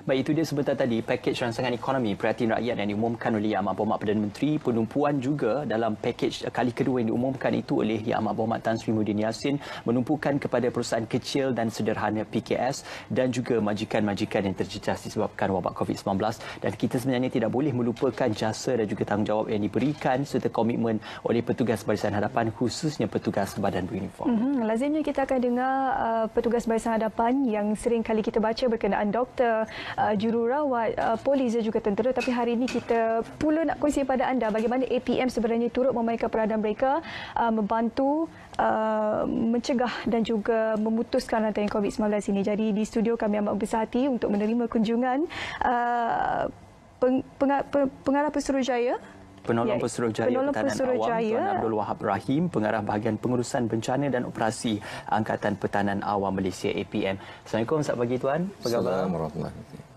Baik, itu dia sebentar tadi pakej rangsangan ekonomi Prihatin Rakyat yang diumumkan oleh Yang Amat Berhormat Perdana Menteri. Penumpuan juga dalam pakej kali kedua yang diumumkan itu oleh Yang Amat Berhormat Tan Sri Muhyiddin Yassin menumpukan kepada perusahaan kecil dan sederhana PKS dan juga majikan-majikan yang terjejas disebabkan wabak COVID-19. Dan kita sebenarnya tidak boleh melupakan jasa dan juga tanggungjawab yang diberikan serta komitmen oleh petugas Barisan Hadapan, khususnya petugas badan beruniform. Lazimnya kita akan dengar petugas Barisan Hadapan yang sering kali kita baca berkenaan doktor, jururawat, polis dan juga tentera. Tapi hari ini kita pula nak kongsi pada anda bagaimana APM sebenarnya turut memainkan peranan mereka membantu mencegah dan juga memutuskan rantaian COVID-19 ini. Jadi di studio kami amat besar hati untuk menerima kunjungan Pengarah Pesuruhjaya, Penolong Pesuruhjaya Pertahanan Awam Tuan Abdul Wahab Rahim, Pengarah Bahagian Pengurusan Bencana dan Operasi Angkatan Pertahanan Awam Malaysia APM. Assalamualaikum, selamat pagi Tuan. Apa khabar? Assalamualaikum.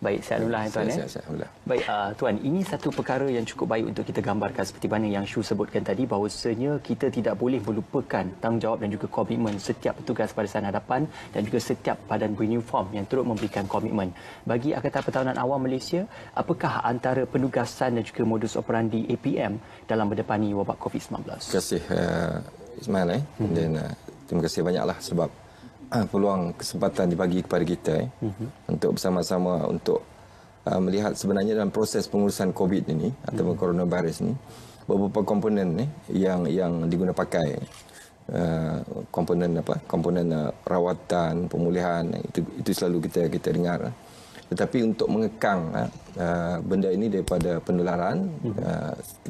Baik, sihat alhamdulillah Tuan. Sihat alhamdulillah. Baik Tuan, ini satu perkara yang cukup baik untuk kita gambarkan seperti mana yang Shu sebutkan tadi, bahawasanya kita tidak boleh melupakan tanggungjawab dan juga komitmen setiap petugas Barisan Hadapan dan juga setiap badan beruniform yang turut memberikan komitmen. Bagi Angkatan Pertahanan Awam Malaysia, apakah antara penugasan dan juga modus operandi APM dalam mendepani wabak COVID-19? Terima kasih Ismail. Dan terima kasih banyaklah sebab peluang kesempatan dibagi kepada kita untuk bersama-sama untuk melihat sebenarnya dalam proses pengurusan COVID ini ataupun coronavirus ini beberapa komponen yang diguna pakai, komponen rawatan, pemulihan, itu selalu kita dengar. Tetapi untuk mengekang benda ini daripada penularan,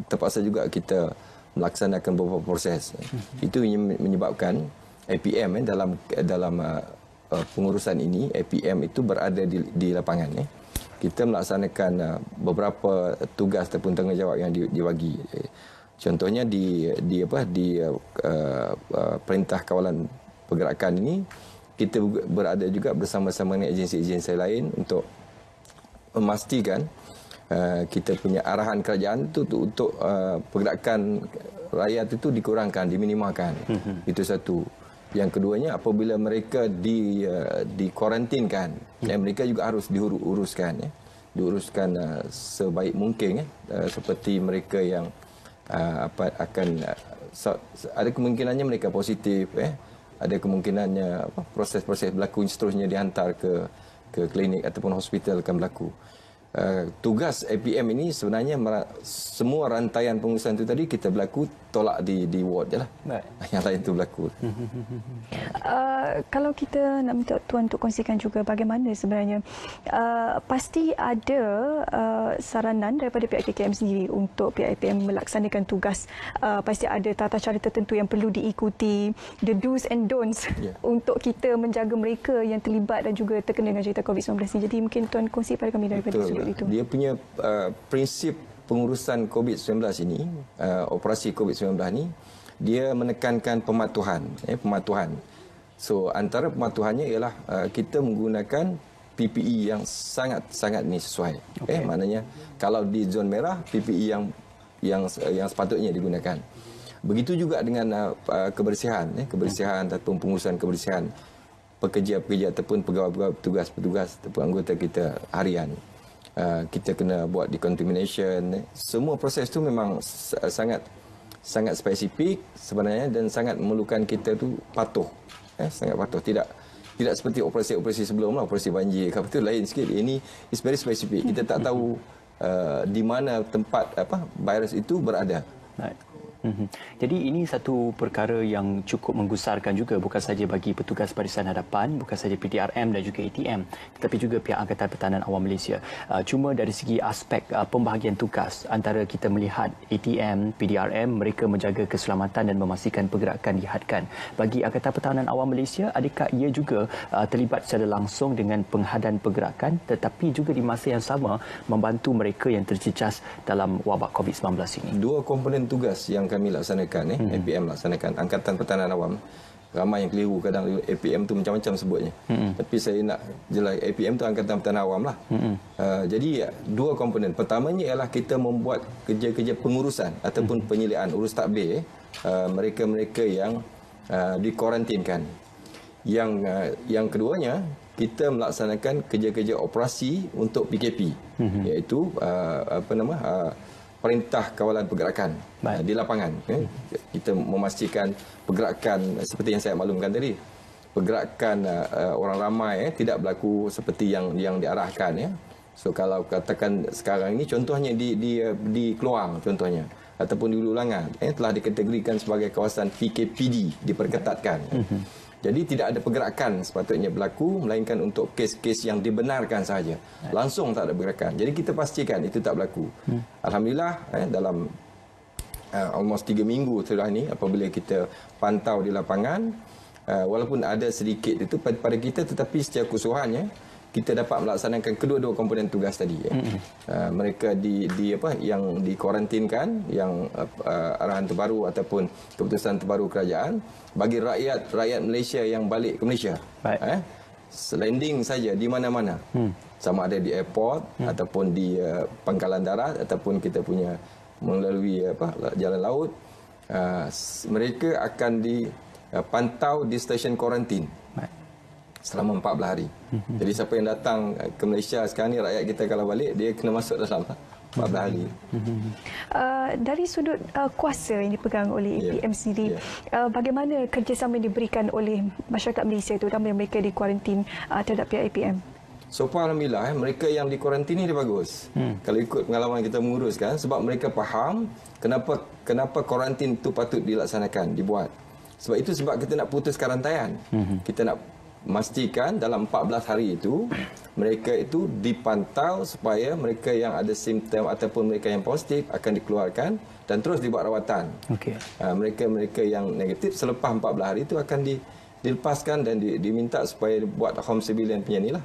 terpaksa juga kita melaksanakan beberapa proses. Itu menyebabkan APM dalam pengurusan ini, APM itu berada di lapangan. Kita melaksanakan beberapa tugas ataupun tanggungjawab yang dibagi. Contohnya di Perintah Kawalan Pergerakan ini, kita berada juga bersama-sama dengan agensi-agensi lain untuk memastikan kita punya arahan kerajaan itu untuk pergerakan rakyat itu dikurangkan, diminimalkan. Itu satu. Yang keduanya, apabila mereka dikuarantinkan, mereka juga harus diuruskan sebaik mungkin, seperti mereka yang ada kemungkinannya mereka positif, ada kemungkinannya proses-proses berlaku seterusnya dihantar ke klinik ataupun hospital akan berlaku. Tugas APM ini sebenarnya semua rantaian pengurusan itu tadi kita berlaku tolak di ward je lah. Yang lain itu berlaku. Kalau kita nak minta Tuan untuk kongsikan juga bagaimana sebenarnya, pasti ada saranan daripada pihak KKM sendiri untuk pihak APM melaksanakan tugas. Pasti ada tata cara tertentu yang perlu diikuti, the do's and don'ts untuk kita menjaga mereka yang terlibat dan juga terkena dengan cerita COVID-19 ini. Jadi mungkin Tuan kongsi pada kami daripada sudut itu. Dia punya prinsip pengurusan COVID-19 ini, operasi COVID-19 ini, dia menekankan pematuhan. So antara pematuhannya ialah kita menggunakan PPE yang sangat sesuai. Maknanya kalau di zon merah, PPE yang sepatutnya digunakan. Begitu juga dengan kebersihan ataupun pengurusan kebersihan pekerja-pekerja ataupun pegawai-pegawai petugas ataupun anggota kita harian. Kita kena buat decontamination. Semua proses itu memang sangat spesifik sebenarnya dan sangat memerlukan kita tu patuh. Sangat patuh. Tidak seperti operasi-operasi sebelum lah, operasi banjir. Itu lain sikit. Ini is very specific. Kita tak tahu di mana tempat virus itu berada. Jadi ini satu perkara yang cukup menggusarkan juga, bukan saja bagi petugas Barisan Hadapan, bukan saja PDRM dan juga ATM, tetapi juga pihak Angkatan Pertahanan Awam Malaysia. Cuma dari segi aspek pembahagian tugas, antara kita melihat ATM, PDRM, mereka menjaga keselamatan dan memastikan pergerakan dihadkan. Bagi Angkatan Pertahanan Awam Malaysia, adakah ia juga terlibat secara langsung dengan penghadaan pergerakan, tetapi juga di masa yang sama membantu mereka yang terjejas dalam wabak COVID-19 ini? Dua komponen tugas yang kami laksanakan, APM laksanakan, Angkatan Pertahanan Awam. Ramai yang keliru kadang APM tu macam-macam sebutnya. Tapi saya nak jelas APM tu Angkatan Pertahanan Awam lah. Jadi dua komponen. Pertamanya ialah kita membuat kerja-kerja pengurusan ataupun penyeliaan, urus takbir mereka-mereka yang dikuarantinkan. Yang keduanya kita melaksanakan kerja-kerja operasi untuk PKP, iaitu Perintah Kawalan Pergerakan di lapangan. Kita memastikan pergerakan seperti yang saya maklumkan tadi, pergerakan orang ramai tidak berlaku seperti yang diarahkan. So kalau katakan sekarang ini contohnya di Keluang contohnya ataupun di Hulu Langat telah dikategorikan sebagai kawasan PKPD, diperketatkan. Jadi tidak ada pergerakan sepatutnya berlaku melainkan untuk kes-kes yang dibenarkan sahaja. Langsung tak ada pergerakan. Jadi kita pastikan itu tak berlaku. Alhamdulillah dalam almost 3 minggu sudah ini apabila kita pantau di lapangan, walaupun ada sedikit itu pada kita, tetapi secara keseluruhannya kita dapat melaksanakan kedua-dua komponen tugas tadi. Mereka yang dikuarantinkan, yang arahan terbaru ataupun keputusan terbaru kerajaan bagi rakyat Malaysia yang balik ke Malaysia. Landing saja di mana-mana. Sama ada di airport ataupun di pangkalan darat ataupun kita punya melalui jalan laut, mereka akan dipantau di stesen kuarantin selama 14 hari. Jadi siapa yang datang ke Malaysia sekarang ni, rakyat kita kalau balik, dia kena masuk dalam 14 hari. Dari sudut kuasa yang dipegang oleh APM sendiri, bagaimana kerjasama yang diberikan oleh masyarakat Malaysia, terutama yang mereka dikuarantin terhadap pihak APM? So far alhamdulillah mereka yang dikuarantin ni dia bagus. Kalau ikut pengalaman kita menguruskan, sebab mereka faham kenapa kuarantin itu patut dilaksanakan, dibuat. Sebab itu sebab kita nak putus karantaian. Kita nak memastikan dalam 14 hari itu mereka itu dipantau supaya mereka yang ada simptom ataupun mereka yang positif akan dikeluarkan dan terus dibuat rawatan. Mereka yang negatif selepas 14 hari itu akan dilepaskan dan diminta supaya buat home civilian punya ni lah.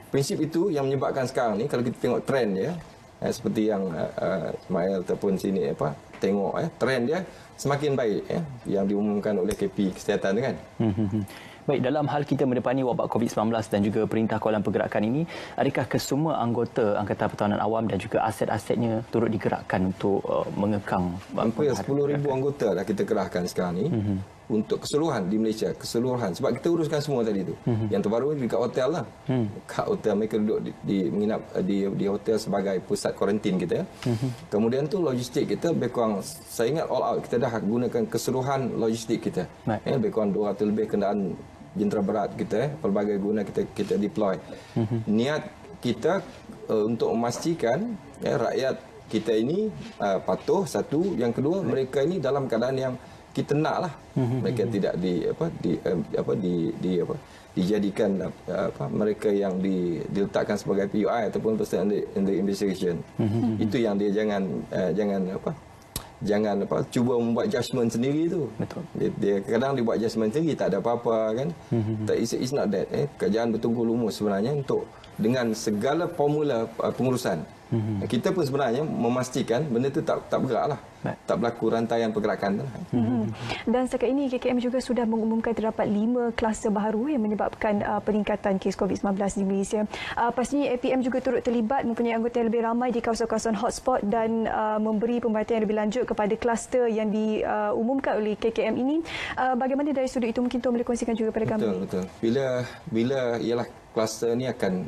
Prinsip itu yang menyebabkan sekarang ni kalau kita tengok trend dia, seperti yang Ismail ataupun sini tengok trend dia semakin baik yang diumumkan oleh KP Kesihatan kan. Baik, dalam hal kita mendepani wabak COVID-19 dan juga Perintah Kawalan Pergerakan ini, adakah kesemua anggota Angkatan Pertahanan Awam dan juga aset-asetnya turut digerakkan untuk mengekang? Hampir 10,000 anggota dah kita kerahkan sekarang ni untuk keseluruhan di Malaysia, keseluruhan. Sebab kita uruskan semua tadi tu. Yang terbaru dekat hotel lah. Kat hotel mereka duduk menginap di hotel sebagai pusat kuarantin kita. Kemudian tu logistik kita lebih kurang, saya ingat all out kita dah gunakan keseluruhan logistik kita. Lebih kurang 200 lebih kenderaan jentera berat kita, pelbagai guna kita deploy. Niat kita untuk memastikan rakyat kita ini patuh, satu, yang kedua mereka ini dalam keadaan yang kita nak lah. Mereka tidak dijadikan mereka yang diletakkan sebagai PUI ataupun person in the investigation. Itu yang dia jangan cuba membuat judgement sendiri tu. Betul. Dia kadang dibuat judgement sendiri, tak ada apa-apa kan. It's not that. Kerjaan bertunggu lumus sebenarnya untuk dengan segala formula pengurusan. Kita pun sebenarnya memastikan benda tu tak bergerak lah. Tak berlaku rantaian pergerakan. Dan setakat ini KKM juga sudah mengumumkan terdapat 5 kluster baru yang menyebabkan peningkatan kes COVID-19 di Malaysia. Pastinya APM juga turut terlibat, mempunyai anggota yang lebih ramai di kawasan-kawasan hotspot dan memberi pembantian yang lebih lanjut kepada kluster yang diumumkan oleh KKM ini. Bagaimana dari sudut itu, mungkin Tuan boleh kongsikan juga pada kami? Betul. Bila ialah kluster ni akan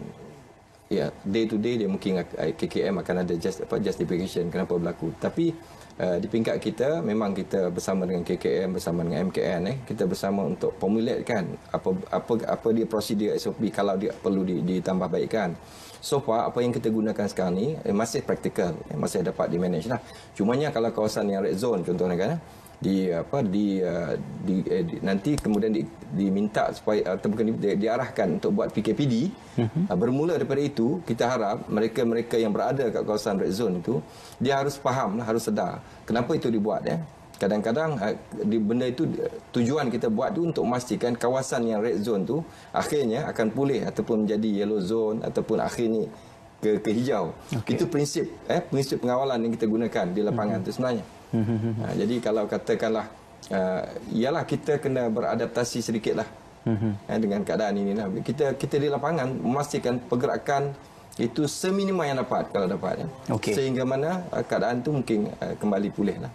day to day dia mungkin KKM akan ada justification kenapa berlaku. Tapi di peringkat kita memang kita bersama dengan KKM, bersama dengan MKN kita bersama untuk formulatekan apa dia prosedur SOP kalau dia perlu ditambah baikkan. So far apa yang kita gunakan sekarang ni masih praktikal, masih dapat di manage lah. Cumanya kalau kawasan yang red zone contohnya kan, nanti kemudian diminta supaya ataupun diarahkan untuk buat PKPD. Bermula daripada itu kita harap mereka yang berada kat kawasan red zone itu dia harus faham, harus sedar kenapa itu dibuat. Kadang-kadang benda itu tujuan kita buat tu untuk memastikan kawasan yang red zone tu akhirnya akan pulih ataupun menjadi yellow zone ataupun akhirnya ke hijau. Itu prinsip pengawalan yang kita gunakan di lapangan tu sebenarnya. Jadi kalau katakanlah ialah kita kena beradaptasi sedikitlah dengan keadaan ini lah. Kita di lapangan memastikan pergerakan itu seminima yang dapat kalau dapat. Okey. Sehingga mana keadaan itu mungkin kembali pulih lah.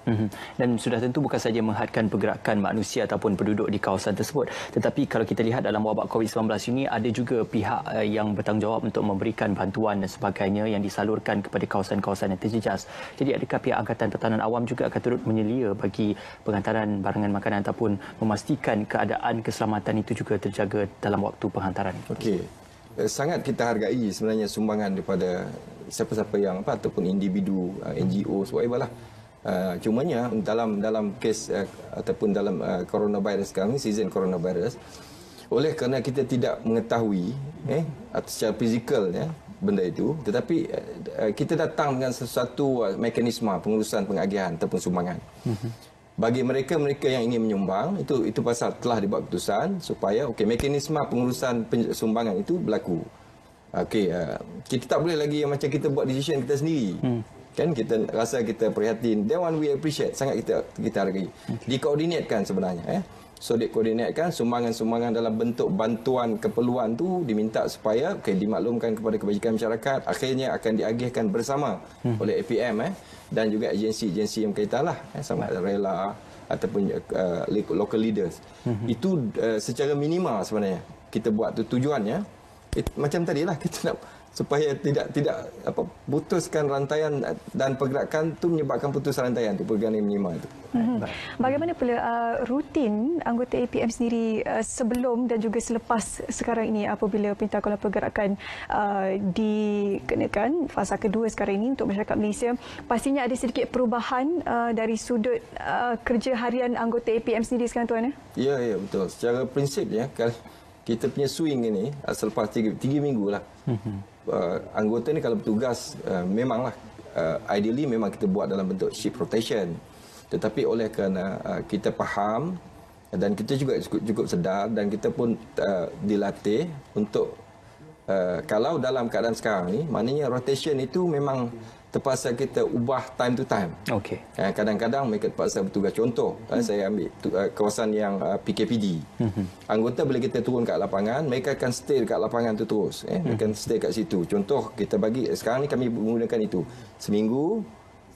Dan sudah tentu bukan saja menghadkan pergerakan manusia ataupun penduduk di kawasan tersebut, tetapi kalau kita lihat dalam wabak COVID-19 ini ada juga pihak yang bertanggungjawab untuk memberikan bantuan dan sebagainya yang disalurkan kepada kawasan-kawasan yang terjejas. Jadi adakah pihak Angkatan Pertahanan Awam juga akan turut menyelia bagi penghantaran barangan makanan ataupun memastikan keadaan keselamatan itu juga terjaga dalam waktu penghantaran? Okey. Sangat kita hargai sebenarnya sumbangan daripada siapa-siapa yang ataupun individu, NGO, whatever lah. Cumanya dalam kes ataupun dalam coronavirus sekarang ni, season coronavirus, oleh kerana kita tidak mengetahui secara fizikal benda itu, tetapi kita datang dengan sesuatu mekanisme pengurusan pengagihan ataupun sumbangan. Bagi mereka yang ingin menyumbang, itu pasal telah dibuat keputusan supaya mekanisme pengurusan sumbangan itu berlaku. Kita tak boleh lagi macam kita buat decision kita sendiri. Kan kita rasa kita prihatin, that one we appreciate, sangat kita hargai. Dikoordinatkan sebenarnya. So dikoordinatkan sumbangan-sumbangan dalam bentuk bantuan keperluan tu diminta supaya dimaklumkan kepada kebajikan masyarakat, akhirnya akan diagihkan bersama oleh APM dan juga agensi-agensi yang berkaitan lah, sama rela ataupun local leaders. Itu secara minima sebenarnya kita buat tu tujuannya macam tadilah, kita nak supaya tidak putuskan rantaian dan pergerakan tu menyebabkan putus rantaian tu, pergerakan minima itu. Bagaimana pula rutin anggota APM sendiri sebelum dan juga selepas sekarang ini apabila Perintah Kawalan Pergerakan dikenakan fasa kedua sekarang ini untuk masyarakat Malaysia, pastinya ada sedikit perubahan dari sudut kerja harian anggota APM sendiri sekarang, Tuan? Ya, betul. Secara prinsipnya kita punya swing ini selepas 3 minggu lah. Anggota ni kalau bertugas memanglah ideally memang kita buat dalam bentuk shift rotation, tetapi oleh kerana kita faham dan kita juga cukup sedar dan kita pun dilatih untuk kalau dalam keadaan sekarang ni, maknanya rotation itu memang terpaksa kita ubah time to time. Okey. Kadang-kadang mereka terpaksa bertugas. Contoh, saya ambil kawasan yang PKPD. Anggota bila kita turun kat lapangan, mereka akan stay kat lapangan tu terus. Mereka akan stay kat situ. Contoh, kita bagi, sekarang ni kami menggunakan itu. Seminggu,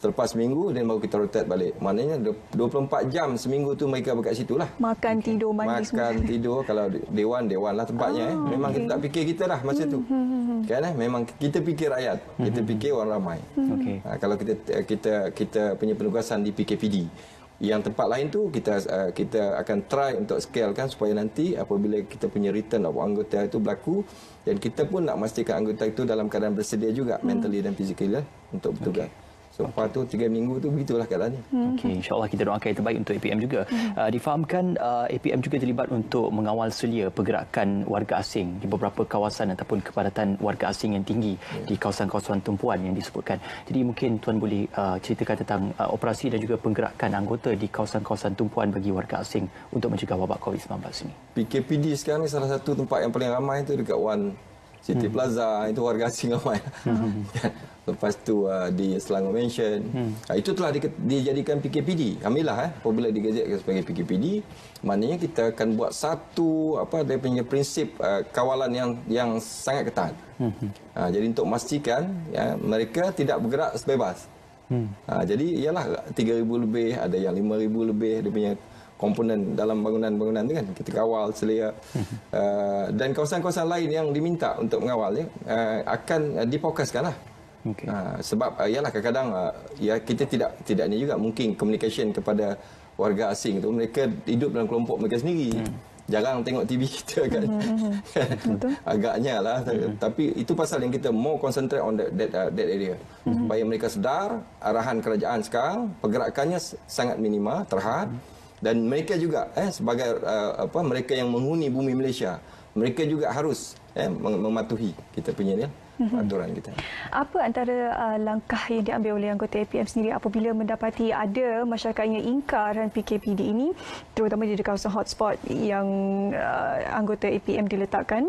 selepas seminggu, dan baru kita rotate balik. Maknanya 24 jam seminggu tu mereka berkat situ lah. Makan, tidur, mandi semua. Makan, tidur. Kalau dewan lah tempatnya. Memang kita tak fikir kita dah masa tu. Kan, memang kita fikir rakyat. Kita fikir orang ramai. Kalau kita punya penugasan di PKPD. Yang tempat lain tu kita akan try untuk scale kan supaya nanti apabila kita punya return of anggota itu berlaku, dan kita pun nak memastikan anggota itu dalam keadaan bersedia juga mentally dan physically untuk bertugas. So, lepas tu 3 minggu tu begitulah keadaannya. Okey, insya-Allah kita doakan yang terbaik untuk APM juga. Difahamkan APM juga terlibat untuk mengawal selia pergerakan warga asing di beberapa kawasan ataupun kepadatan warga asing yang tinggi di kawasan-kawasan tumpuan yang disebutkan. Jadi mungkin Tuan boleh ceritakan tentang operasi dan juga penggerakan anggota di kawasan-kawasan tumpuan bagi warga asing untuk mencegah wabak COVID-19 ini. PKPD sekarang ni salah satu tempat yang paling ramai tu dekat One City Plaza, itu warga asing ramai. Lepas tu di Selangor Mansion. Itu telah dijadikan PKPD. Alhamdulillah apabila digazetkan sebagai PKPD, maknanya kita akan buat satu dia punya prinsip kawalan yang sangat ketat. Jadi untuk memastikan mereka tidak bergerak sebebas. Jadi ialah 3,000 lebih, ada yang 5,000 lebih dia punya komponen dalam bangunan-bangunan tu kan kita kawal selia. Dan kawasan-kawasan lain yang diminta untuk mengawalnya akan difokuskanlah. Sebab ialah kadang-kadang kita tidak ni juga mungkin communication kepada warga asing tu, mereka hidup dalam kelompok mereka sendiri. Jarang tengok TV kita kan. Agaknya lah. Tapi itu pasal yang kita more concentrate on that area. Supaya mereka sedar arahan kerajaan sekarang pergerakannya sangat minima, terhad. Dan mereka juga sebagai mereka yang menghuni bumi Malaysia, mereka juga harus mematuhi kita punya ni aturan kita. Apa antara langkah yang diambil oleh anggota APM sendiri apabila mendapati ada masyarakat yang ingkar PKPD ini, terutama di kawasan hotspot yang anggota APM diletakkan?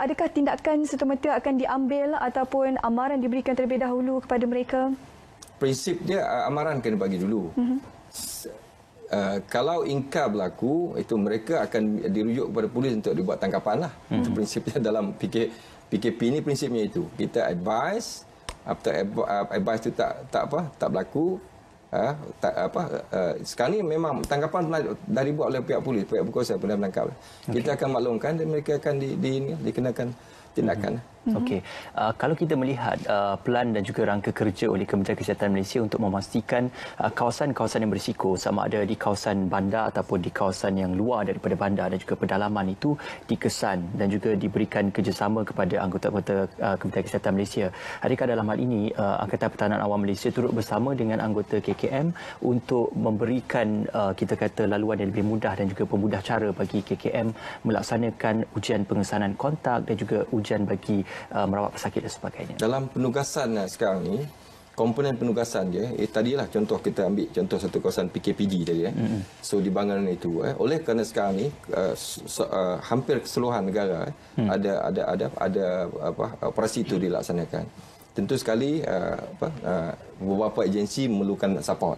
Adakah tindakan serta-merta akan diambil ataupun amaran diberikan terlebih dahulu kepada mereka? Prinsip dia amaran kena bagi dulu. Kalau ingkar berlaku, itu mereka akan dirujuk kepada polis untuk dibuat tangkapan lah. Itu prinsipnya dalam PKP ni prinsipnya itu. Kita advise, after advice tu tak berlaku, sekarang ni memang tanggapan dah dibuat oleh pihak polis, pihak berkuasa pun dah menangkap. Kita akan maklumkan dan mereka akan dikenakan tindakan. Okey, kalau kita melihat pelan dan juga rangka kerja oleh Kementerian Kesihatan Malaysia untuk memastikan kawasan-kawasan yang berisiko sama ada di kawasan bandar ataupun di kawasan yang luar daripada bandar dan juga pedalaman itu dikesan dan juga diberikan kerjasama kepada anggota-anggota Kementerian Kesihatan Malaysia. Adakah dalam hal ini Angkatan Pertahanan Awam Malaysia turut bersama dengan anggota KKM untuk memberikan kita kata laluan yang lebih mudah dan juga pemudah cara bagi KKM melaksanakan ujian pengesanan kontak dan juga ujian bagi merawat pesakit dan sebagainya. Dalam penugasan sekarang ni, komponen penugasan dia, tadilah contoh kita ambil contoh satu kawasan PKPD tadi. So di bangunan itu, oleh kerana sekarang ni hampir keseluruhan negara ada operasi itu dilaksanakan. Tentu sekali beberapa agensi memerlukan support.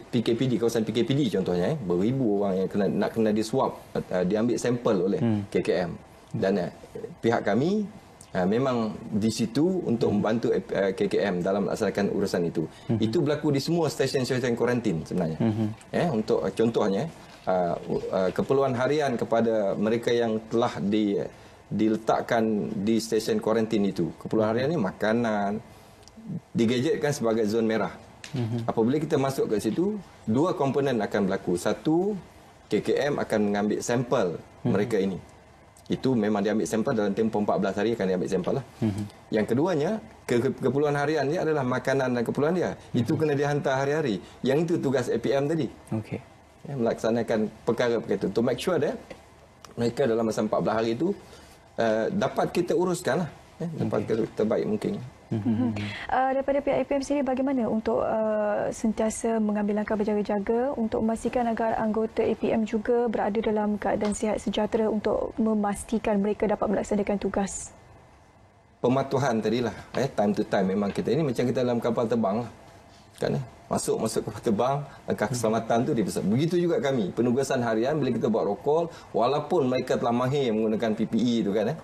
PKPD, kawasan PKPD contohnya, beribu orang yang nak kena diswab, diambil sampel oleh KKM. Dan pihak kami memang di situ untuk membantu KKM dalam melaksanakan urusan itu. Itu berlaku di semua stesen-stesen kuarantin sebenarnya. Untuk contohnya, keperluan harian kepada mereka yang telah diletakkan di stesen kuarantin itu. Keperluan harian ini makanan, digadgetkan sebagai zon merah. Apabila kita masuk ke situ, dua komponen akan berlaku. Satu, KKM akan mengambil sampel mereka ini. Itu memang diambil sampel dalam tempoh 14 hari akan diambil sampel lah. Yang keduanya, keperluan harian dia adalah makanan dan keperluan dia. Itu kena dihantar hari-hari. Yang itu tugas APM tadi. Melaksanakan perkara-perkara itu. To make sure that mereka dalam masa 14 hari itu dapat kita uruskan lah. Dapat terbaik mungkin. Daripada pihak APM sendiri, bagaimana untuk sentiasa mengambil langkah berjaga-jaga untuk memastikan agar anggota APM juga berada dalam keadaan sihat sejahtera untuk memastikan mereka dapat melaksanakan tugas? Pematuhan tadilah, time to time memang kita ini macam kita dalam kapal terbang lah. Kan, masuk kapal terbang, langkah keselamatan tu dibesar. Begitu juga kami, penugasan harian bila kita buat roll call, walaupun mereka telah mahir menggunakan PPE tu kan,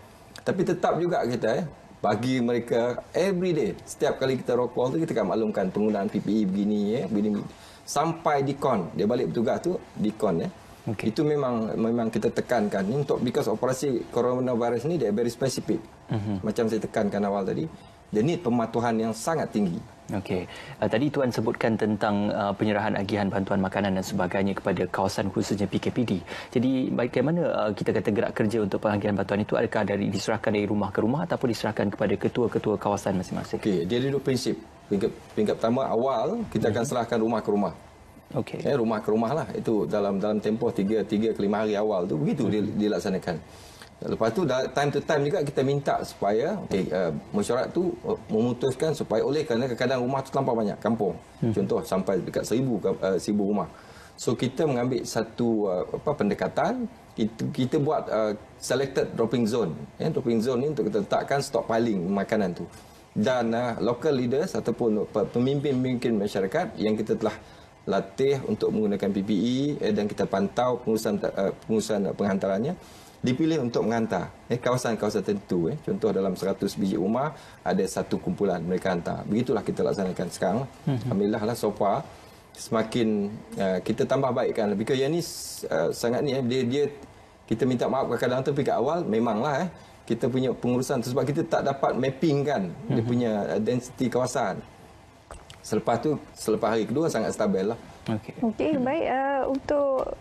tapi tetap juga kita bagi mereka every day, setiap kali kita roll call tu kita akan maklumkan penggunaan PPE begini sampai dikon dia balik bertugas tu dikon Itu memang kita tekankan untuk because operasi coronavirus ni dia very specific. Macam saya tekankan awal tadi, dia need pematuhan yang sangat tinggi. Okey. Tadi Tuan sebutkan tentang penyerahan agihan bantuan makanan dan sebagainya kepada kawasan khususnya PKPD. Jadi bagaimana kita kata gerak kerja untuk pengagihan bantuan itu? Adakah diserahkan dari rumah ke rumah ataupun diserahkan kepada ketua-ketua kawasan masing-masing? Okey, dia ada dua prinsip. Peringkat pertama, awal kita akan serahkan rumah ke rumah. Okey. Rumah ke rumah lah. Itu dalam tempoh 3 ke 5 hari awal tu begitu dilaksanakan. Lepas tu time to time juga kita minta supaya masyarakat tu memutuskan supaya oleh kerana kadang-kadang rumah tu terlampau banyak kampung. Contoh sampai dekat 1000 rumah. So kita mengambil satu pendekatan, kita buat selected dropping zone. Dropping zone ni untuk kita letakkan stockpiling makanan tu. Dan local leaders ataupun pemimpin-pemimpin masyarakat yang kita telah latih untuk menggunakan PPE dan kita pantau pengurusan penghantarannya, dipilih untuk menghantar kawasan-kawasan tertentu. Contoh dalam 100 biji rumah ada satu kumpulan mereka hantar. Begitulah kita laksanakan sekarang. Alhamdulillah lah so far semakin kita tambah baikkan. Because yang ni sangat ni dia kita minta maaf kadang-kadang tapi kat awal memanglah kita punya pengurusan tu sebab kita tak dapat mapping kan dia punya density kawasan. Selepas hari kedua sangat stabil lah. Okey, baik. Untuk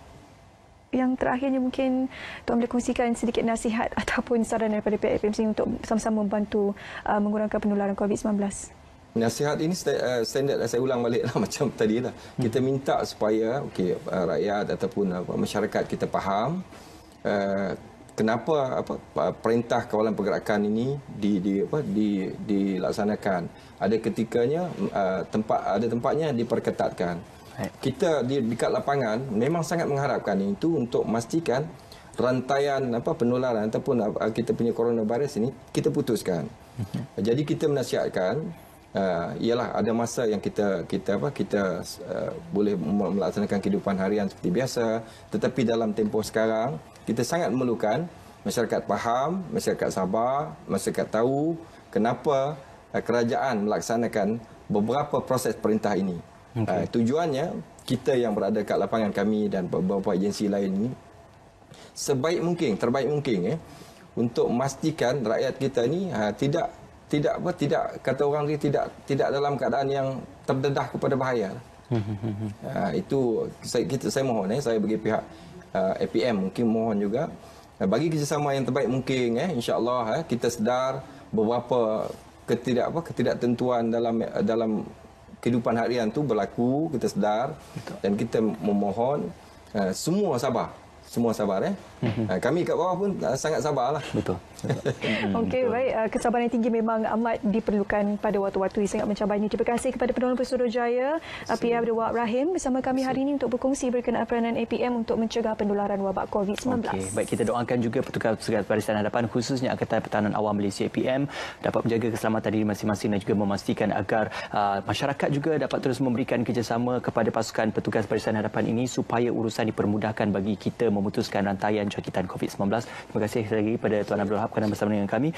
yang terakhirnya mungkin Tuan boleh kongsikan sedikit nasihat ataupun saran daripada pihak APM untuk sama-sama membantu mengurangkan penularan COVID-19. Nasihat ini standard saya ulang balik lah macam tadi lah. Kita minta supaya rakyat ataupun masyarakat kita faham kenapa perintah kawalan pergerakan ini dilaksanakan. Ada ketikanya ada tempatnya diperketatkan. Kita dekat lapangan memang sangat mengharapkan itu untuk memastikan rantaian penularan ataupun kita punya coronavirus ini kita putuskan. Jadi kita menasihatkan ialah ada masa yang kita boleh melaksanakan kehidupan harian seperti biasa, tetapi dalam tempoh sekarang kita sangat memerlukan masyarakat faham, masyarakat sabar, masyarakat tahu kenapa kerajaan melaksanakan beberapa proses perintah ini. Tujuannya, kita yang berada kat lapangan kami dan beberapa agensi lain ini, sebaik mungkin, terbaik mungkin untuk memastikan rakyat kita ni tidak kata orang ni tidak dalam keadaan yang terdedah kepada bahaya. Itu saya mohon saya bagi pihak APM mungkin mohon juga bagi kerjasama yang terbaik mungkin insya-Allah kita sedar beberapa ketidaktentuan dalam kehidupan harian tu berlaku, kita sedar. Betul. Dan kita memohon semua sabar. Kami kat bawah pun sangat sabarlah. Betul. Okey, baik. Kesabaran yang tinggi memang amat diperlukan pada waktu-waktu yang sangat mencabar ini. Terima kasih kepada Penolong Pesuruhjaya PM Abdul Wahab Rahim bersama kami hari ini untuk berkongsi berkenaan peranan APM untuk mencegah penularan wabak COVID-19. Okey, baik, kita doakan juga petugas-petugas Barisan Hadapan khususnya Angkatan Pertahanan Awam Malaysia APM dapat menjaga keselamatan diri masing-masing dan juga memastikan agar masyarakat juga dapat terus memberikan kerjasama kepada pasukan petugas Barisan Hadapan ini supaya urusan dipermudahkan bagi kita memutuskan rantaian jangkitan COVID-19. Terima kasih sekali lagi pada Tuan Abdul Wahab kerana bersama dengan kami.